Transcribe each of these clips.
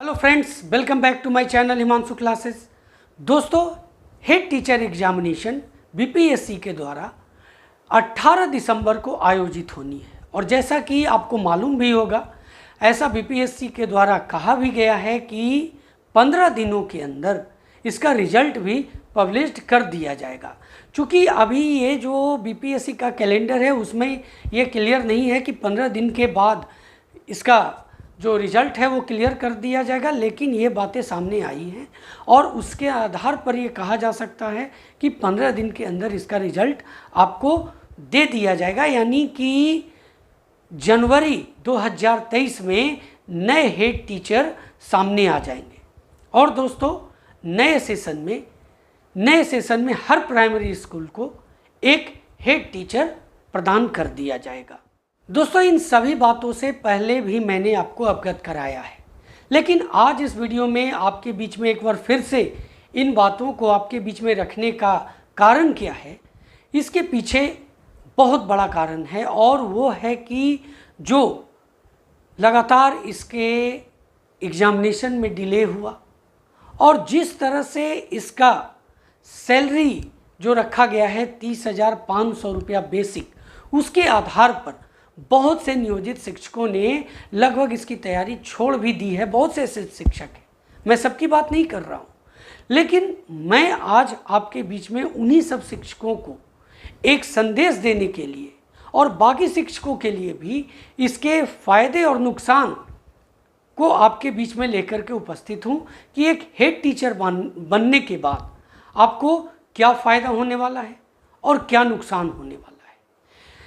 Hello friends, welcome back to my channel Himanshu classes. दोस्तों, head teacher examination BPSC के द्वारा 18 दिसंबर को आयोजित होनी है और जैसा कि आपको मालूम भी होगा, ऐसा बीपीएससी के द्वारा कहा भी गया है कि 15 दिनों के अंदर इसका रिजल्ट भी पब्लिश्ड कर दिया जाएगा। क्योंकि अभी ये जो बीपीएससी का कैलेंडर है उसमें ये क्लियर नहीं है कि 15 दिन के बाद इसका जो रिज़ल्ट है वो क्लियर कर दिया जाएगा, लेकिन ये बातें सामने आई हैं और उसके आधार पर ये कहा जा सकता है कि 15 दिन के अंदर इसका रिज़ल्ट आपको दे दिया जाएगा। यानी कि जनवरी 2023 में नए हेड टीचर सामने आ जाएंगे। और दोस्तों, नए सेशन में हर प्राइमरी स्कूल को एक हेड टीचर प्रदान कर दिया जाएगा। दोस्तों, इन सभी बातों से पहले भी मैंने आपको अवगत कराया है, लेकिन आज इस वीडियो में आपके बीच में एक बार फिर से इन बातों को आपके बीच में रखने का कारण क्या है। इसके पीछे बहुत बड़ा कारण है और वो है कि जो लगातार इसके एग्जामिनेशन में डिले हुआ और जिस तरह से इसका सैलरी जो रखा गया है 30,500 रुपया बेसिक, उसके आधार पर बहुत से नियोजित शिक्षकों ने लगभग इसकी तैयारी छोड़ भी दी है। बहुत से ऐसे शिक्षक हैं, मैं सबकी बात नहीं कर रहा हूँ, लेकिन मैं आज आपके बीच में उन्हीं सब शिक्षकों को एक संदेश देने के लिए और बाकी शिक्षकों के लिए भी इसके फ़ायदे और नुकसान को आपके बीच में लेकर के उपस्थित हूँ कि एक हेड टीचर बनने के बाद आपको क्या फ़ायदा होने वाला है और क्या नुकसान होने वाला है।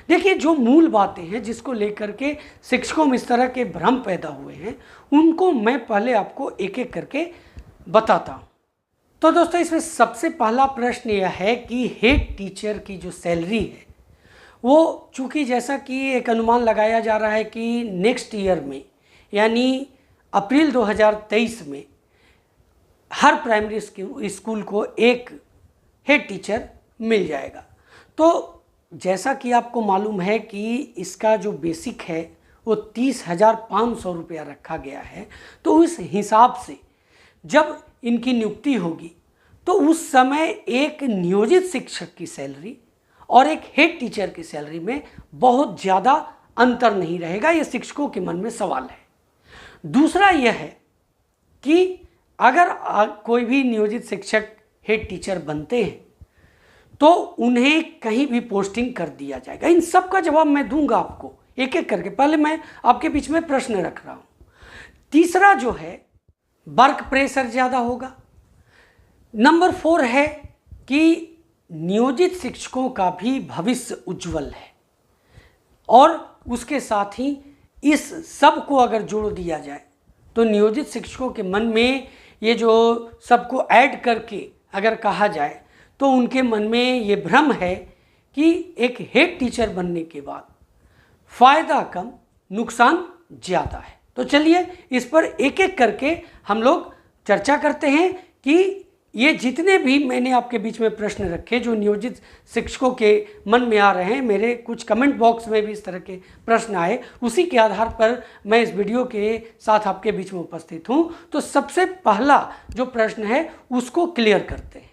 देखिए, जो मूल बातें हैं जिसको लेकर के शिक्षकों में इस तरह के भ्रम पैदा हुए हैं, उनको मैं पहले आपको एक एक करके बताता हूँ। तो दोस्तों, इसमें सबसे पहला प्रश्न यह है कि हेड टीचर की जो सैलरी है वो, चूँकि जैसा कि एक अनुमान लगाया जा रहा है कि नेक्स्ट ईयर में यानी अप्रैल 2023 में हर प्राइमरी स्कूल को एक हेड टीचर मिल जाएगा। तो जैसा कि आपको मालूम है कि इसका जो बेसिक है वो 30,500 रुपया रखा गया है। तो उस हिसाब से जब इनकी नियुक्ति होगी तो उस समय एक नियोजित शिक्षक की सैलरी और एक हेड टीचर की सैलरी में बहुत ज़्यादा अंतर नहीं रहेगा। ये शिक्षकों के मन में सवाल है। दूसरा यह है कि अगर कोई भी नियोजित शिक्षक हेड टीचर बनते हैं तो उन्हें कहीं भी पोस्टिंग कर दिया जाएगा। इन सब का जवाब मैं दूंगा आपको एक एक करके। पहले मैं आपके बीच में प्रश्न रख रहा हूँ। तीसरा जो है, वर्क प्रेशर ज़्यादा होगा। नंबर 4 है कि नियोजित शिक्षकों का भी भविष्य उज्जवल है और उसके साथ ही इस सब को अगर जोड़ दिया जाए तो नियोजित शिक्षकों के मन में ये जो सबको ऐड करके अगर कहा जाए तो उनके मन में ये भ्रम है कि एक हेड टीचर बनने के बाद फ़ायदा कम, नुकसान ज़्यादा है। तो चलिए इस पर एक एक करके हम लोग चर्चा करते हैं कि ये जितने भी मैंने आपके बीच में प्रश्न रखे जो नियोजित शिक्षकों के मन में आ रहे हैं, मेरे कुछ कमेंट बॉक्स में भी इस तरह के प्रश्न आए, उसी के आधार पर मैं इस वीडियो के साथ आपके बीच में उपस्थित हूँ। तो सबसे पहला जो प्रश्न है उसको क्लियर करते हैं,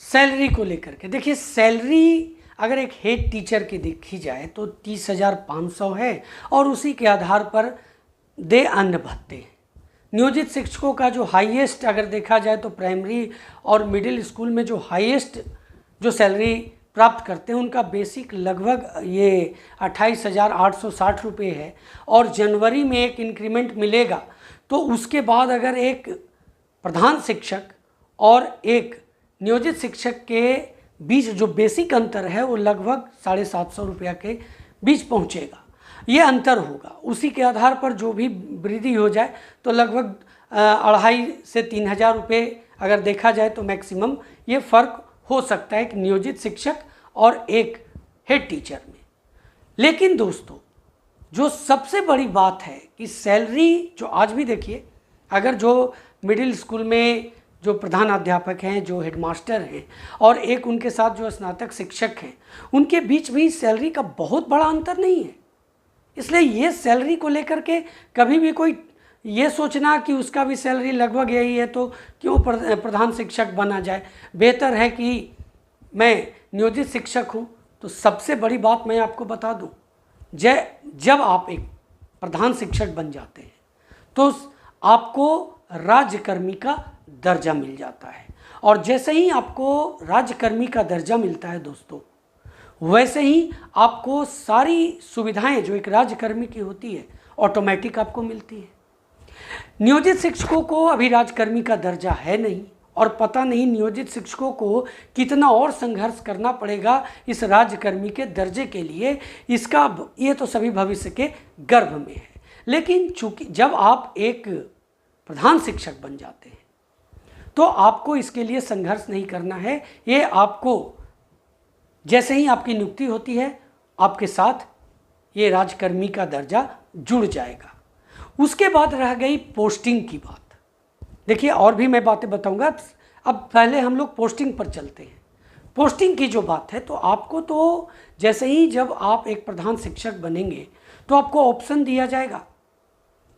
सैलरी को लेकर के। देखिए, सैलरी अगर एक हेड टीचर की देखी जाए तो 30,500 है और उसी के आधार पर दे अन्य भत्ते हैं। नियोजित शिक्षकों का जो हाईएस्ट अगर देखा जाए तो प्राइमरी और मिडिल स्कूल में जो हाईएस्ट जो सैलरी प्राप्त करते हैं उनका बेसिक लगभग ये 28,860 रुपये है और जनवरी में एक इंक्रीमेंट मिलेगा। तो उसके बाद अगर एक प्रधान शिक्षक और एक नियोजित शिक्षक के बीच जो बेसिक अंतर है वो लगभग 750 रुपया के बीच पहुंचेगा। ये अंतर होगा, उसी के आधार पर जो भी वृद्धि हो जाए तो लगभग 2,500 से 3,000 रुपये अगर देखा जाए तो मैक्सिमम ये फ़र्क हो सकता है एक नियोजित शिक्षक और एक हेड टीचर में। लेकिन दोस्तों, जो सबसे बड़ी बात है कि सैलरी जो आज भी देखिए, अगर जो मिडिल स्कूल में जो प्रधान अध्यापक हैं, जो हेडमास्टर हैं और एक उनके साथ जो स्नातक शिक्षक हैं, उनके बीच भी सैलरी का बहुत बड़ा अंतर नहीं है। इसलिए ये सैलरी को लेकर के कभी भी कोई ये सोचना कि उसका भी सैलरी लगभग यही है तो क्यों प्रधान शिक्षक बना जाए, बेहतर है कि मैं नियोजित शिक्षक हूँ। तो सबसे बड़ी बात मैं आपको बता दूँ, जब आप एक प्रधान शिक्षक बन जाते हैं तो आपको राज्यकर्मी का दर्जा मिल जाता है। और जैसे ही आपको राज्यकर्मी का दर्जा मिलता है दोस्तों, वैसे ही आपको सारी सुविधाएं जो एक राज्यकर्मी की होती है ऑटोमेटिक आपको मिलती है। नियोजित शिक्षकों को अभी राज्यकर्मी का दर्जा है नहीं, और पता नहीं नियोजित शिक्षकों को कितना और संघर्ष करना पड़ेगा इस राज्यकर्मी के दर्जे के लिए, इसका ये तो सभी भविष्य के गर्भ में है। लेकिन चूंकि जब आप एक प्रधान शिक्षक बन जाते हैं तो आपको इसके लिए संघर्ष नहीं करना है। ये आपको जैसे ही आपकी नियुक्ति होती है आपके साथ ये राज्यकर्मी का दर्जा जुड़ जाएगा। उसके बाद रह गई पोस्टिंग की बात। देखिए और भी मैं बातें बताऊंगा, अब पहले हम लोग पोस्टिंग पर चलते हैं। पोस्टिंग की जो बात है तो आपको तो जैसे ही जब आप एक प्रधान शिक्षक बनेंगे तो आपको ऑप्शन दिया जाएगा,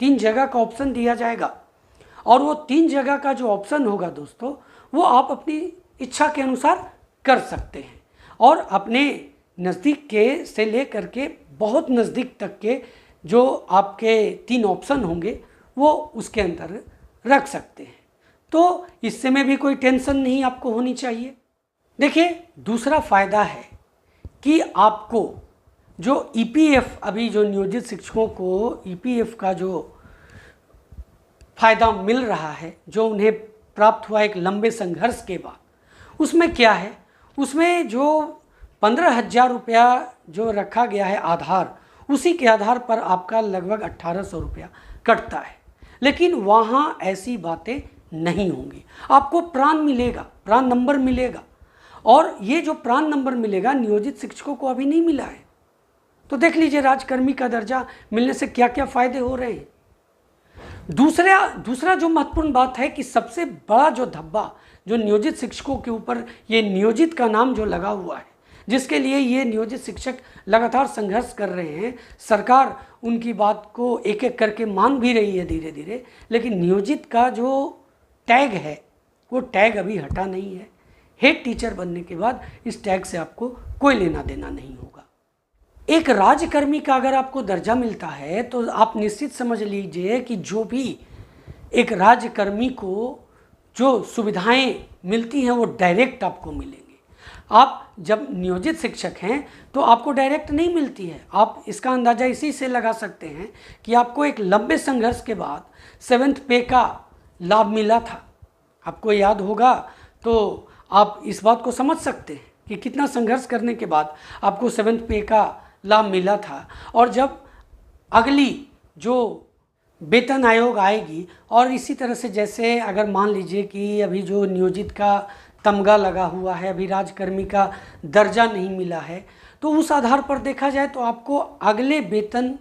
3 जगह का ऑप्शन दिया जाएगा। और वो 3 जगह का जो ऑप्शन होगा दोस्तों, वो आप अपनी इच्छा के अनुसार कर सकते हैं। और अपने नज़दीक के से लेकर के बहुत नज़दीक तक के जो आपके 3 ऑप्शन होंगे वो उसके अंदर रख सकते हैं। तो इससे में भी कोई टेंशन नहीं आपको होनी चाहिए। देखिए दूसरा फ़ायदा है कि आपको जो ईपीएफ, अभी जो नियोजित शिक्षकों को ईपीएफ का जो फ़ायदा मिल रहा है, जो उन्हें प्राप्त हुआ एक लंबे संघर्ष के बाद, उसमें क्या है, उसमें जो 15,000 रुपया जो रखा गया है आधार, उसी के आधार पर आपका लगभग 1,800 रुपया कटता है। लेकिन वहाँ ऐसी बातें नहीं होंगी, आपको प्रान मिलेगा, प्रान नंबर मिलेगा। और ये जो प्रान नंबर मिलेगा नियोजित शिक्षकों को अभी नहीं मिला है। तो देख लीजिए राज्यकर्मी का दर्जा मिलने से क्या क्या फ़ायदे हो रहे हैं। दूसरा जो महत्वपूर्ण बात है कि सबसे बड़ा जो धब्बा जो नियोजित शिक्षकों के ऊपर ये नियोजित का नाम जो लगा हुआ है, जिसके लिए ये नियोजित शिक्षक लगातार संघर्ष कर रहे हैं, सरकार उनकी बात को एक एक करके मान भी रही है धीरे धीरे, लेकिन नियोजित का जो टैग है वो टैग अभी हटा नहीं है। हेड टीचर बनने के बाद इस टैग से आपको कोई लेना देना नहीं होगा। एक राज्यकर्मी का अगर आपको दर्जा मिलता है तो आप निश्चित समझ लीजिए कि जो भी एक राज्यकर्मी को जो सुविधाएं मिलती हैं वो डायरेक्ट आपको मिलेंगी। आप जब नियोजित शिक्षक हैं तो आपको डायरेक्ट नहीं मिलती है। आप इसका अंदाज़ा इसी से लगा सकते हैं कि आपको एक लंबे संघर्ष के बाद 7th पे का लाभ मिला था। आपको याद होगा तो आप इस बात को समझ सकते हैं कि कितना संघर्ष करने के बाद आपको 7th पे का लाभ मिला था। और जब अगली जो वेतन आयोग आएगी और इसी तरह से, जैसे अगर मान लीजिए कि अभी जो नियोजित का तमगा लगा हुआ है, अभी राज्यकर्मी का दर्जा नहीं मिला है, तो उस आधार पर देखा जाए तो आपको अगले वेतन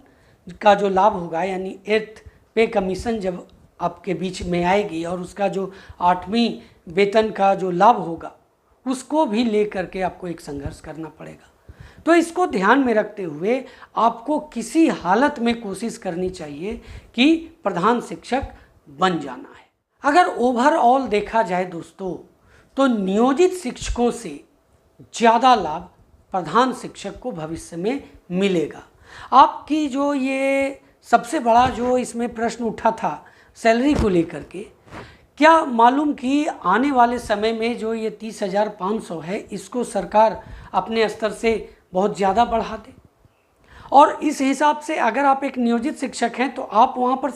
का जो लाभ होगा यानी 8th पे कमीशन जब आपके बीच में आएगी और उसका जो 8वीं वेतन का जो लाभ होगा उसको भी लेकर के आपको एक संघर्ष करना पड़ेगा। तो इसको ध्यान में रखते हुए आपको किसी हालत में कोशिश करनी चाहिए कि प्रधान शिक्षक बन जाना है। अगर ओवरऑल देखा जाए दोस्तों तो नियोजित शिक्षकों से ज़्यादा लाभ प्रधान शिक्षक को भविष्य में मिलेगा। आपकी जो ये सबसे बड़ा जो इसमें प्रश्न उठा था सैलरी को लेकर के, क्या मालूम कि आने वाले समय में जो ये 30,500 है इसको सरकार अपने स्तर से बहुत ज़्यादा बढ़ा दे। और इस हिसाब से अगर आप एक नियोजित शिक्षक हैं तो आप वहाँ पर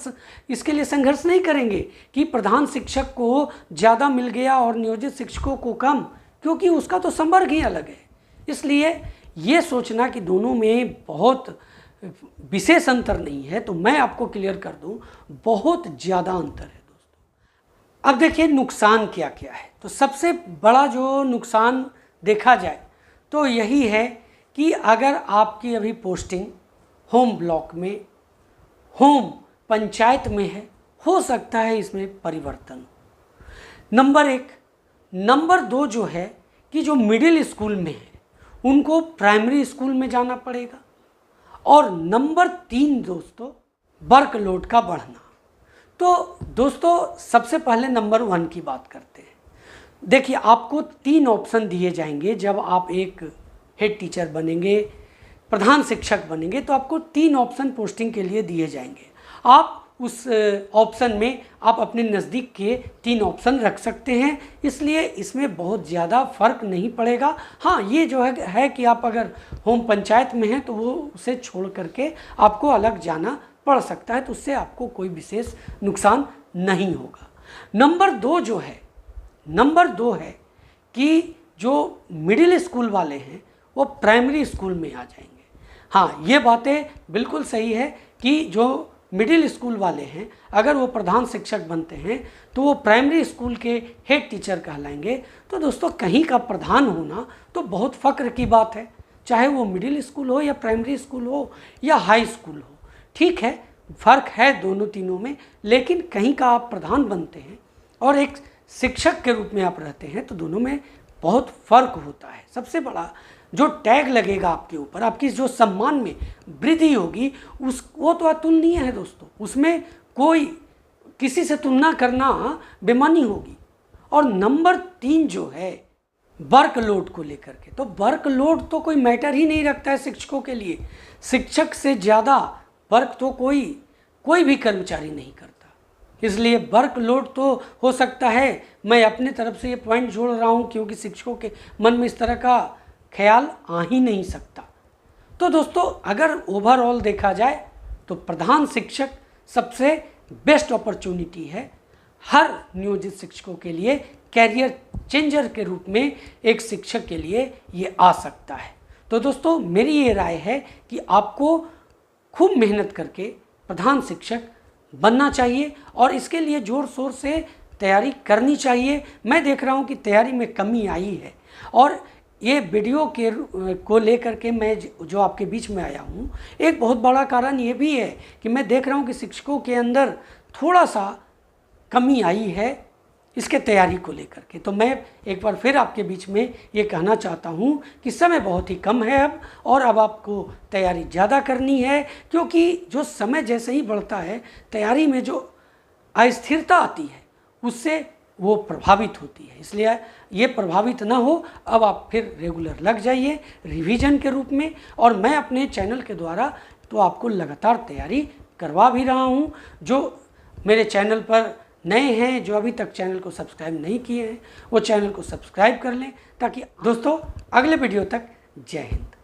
इसके लिए संघर्ष नहीं करेंगे कि प्रधान शिक्षक को ज़्यादा मिल गया और नियोजित शिक्षकों को कम, क्योंकि उसका तो संवर्ग ही अलग है। इसलिए ये सोचना कि दोनों में बहुत विशेष अंतर नहीं है, तो मैं आपको क्लियर कर दूं बहुत ज़्यादा अंतर है दोस्तों। अब देखिए नुकसान क्या क्या है। तो सबसे बड़ा जो नुकसान देखा जाए तो यही है कि अगर आपकी अभी पोस्टिंग होम ब्लॉक में, होम पंचायत में है, हो सकता है इसमें परिवर्तन। नंबर 1। नंबर 2 जो है कि जो मिडिल स्कूल में है उनको प्राइमरी स्कूल में जाना पड़ेगा। और नंबर 3 दोस्तों वर्कलोड का बढ़ना। तो दोस्तों सबसे पहले नंबर 1 की बात करते हैं। देखिए, आपको 3 ऑप्शन दिए जाएंगे जब आप एक हेड टीचर बनेंगे, प्रधान शिक्षक बनेंगे, तो आपको 3 ऑप्शन पोस्टिंग के लिए दिए जाएंगे। आप उस ऑप्शन में आप अपने नज़दीक के 3 ऑप्शन रख सकते हैं, इसलिए इसमें बहुत ज़्यादा फर्क नहीं पड़ेगा। हाँ, ये जो है कि आप अगर होम पंचायत में हैं तो वो उसे छोड़ करके आपको अलग जाना पड़ सकता है, तो उससे आपको कोई विशेष नुकसान नहीं होगा। नंबर दो है कि जो मिडिल स्कूल वाले हैं वो प्राइमरी स्कूल में आ जाएंगे। हाँ, ये बातें बिल्कुल सही है कि जो मिडिल स्कूल वाले हैं अगर वो प्रधान शिक्षक बनते हैं तो वो प्राइमरी स्कूल के हेड टीचर कहलाएंगे। तो दोस्तों, कहीं का प्रधान होना तो बहुत फ़ख्र की बात है, चाहे वो मिडिल स्कूल हो या प्राइमरी स्कूल हो या हाई स्कूल हो। ठीक है, फ़र्क है दोनों तीनों में, लेकिन कहीं का आप प्रधान बनते हैं और एक शिक्षक के रूप में आप रहते हैं तो दोनों में बहुत फ़र्क होता है। सबसे बड़ा जो टैग लगेगा आपके ऊपर, आपकी जो सम्मान में वृद्धि होगी वो तो अतुलनीय है दोस्तों, उसमें कोई किसी से तुलना करना बेमानी होगी। और नंबर 3 जो है वर्कलोड को लेकर के, तो वर्कलोड तो कोई मैटर ही नहीं रखता है शिक्षकों के लिए। शिक्षक से ज़्यादा वर्क तो कोई भी कर्मचारी नहीं करता, इसलिए वर्कलोड तो हो सकता है। मैं अपने तरफ से ये पॉइंट जोड़ रहा हूँ क्योंकि शिक्षकों के मन में इस तरह का ख्याल आ ही नहीं सकता। तो दोस्तों, अगर ओवरऑल देखा जाए तो प्रधान शिक्षक सबसे बेस्ट अपॉर्चुनिटी है हर नियोजित शिक्षकों के लिए। कैरियर चेंजर के रूप में एक शिक्षक के लिए ये आ सकता है। तो दोस्तों, मेरी ये राय है कि आपको खूब मेहनत करके प्रधान शिक्षक बनना चाहिए और इसके लिए ज़ोर शोर से तैयारी करनी चाहिए। मैं देख रहा हूँ कि तैयारी में कमी आई है और ये वीडियो को लेकर के मैं जो आपके बीच में आया हूँ, एक बहुत बड़ा कारण ये भी है कि मैं देख रहा हूँ कि शिक्षकों के अंदर थोड़ा सा कमी आई है इसके तैयारी को लेकर के। तो मैं एक बार फिर आपके बीच में ये कहना चाहता हूँ कि समय बहुत ही कम है अब, और अब आपको तैयारी ज़्यादा करनी है, क्योंकि जो समय जैसे ही बढ़ता है तैयारी में जो अस्थिरता आती है उससे वो प्रभावित होती है। इसलिए ये प्रभावित ना हो, अब आप फिर रेगुलर लग जाइए रिवीजन के रूप में। और मैं अपने चैनल के द्वारा तो आपको लगातार तैयारी करवा भी रहा हूँ। जो मेरे चैनल पर नए हैं, जो अभी तक चैनल को सब्सक्राइब नहीं किए हैं, वो चैनल को सब्सक्राइब कर लें, ताकि दोस्तों अगले वीडियो तक जय हिंद।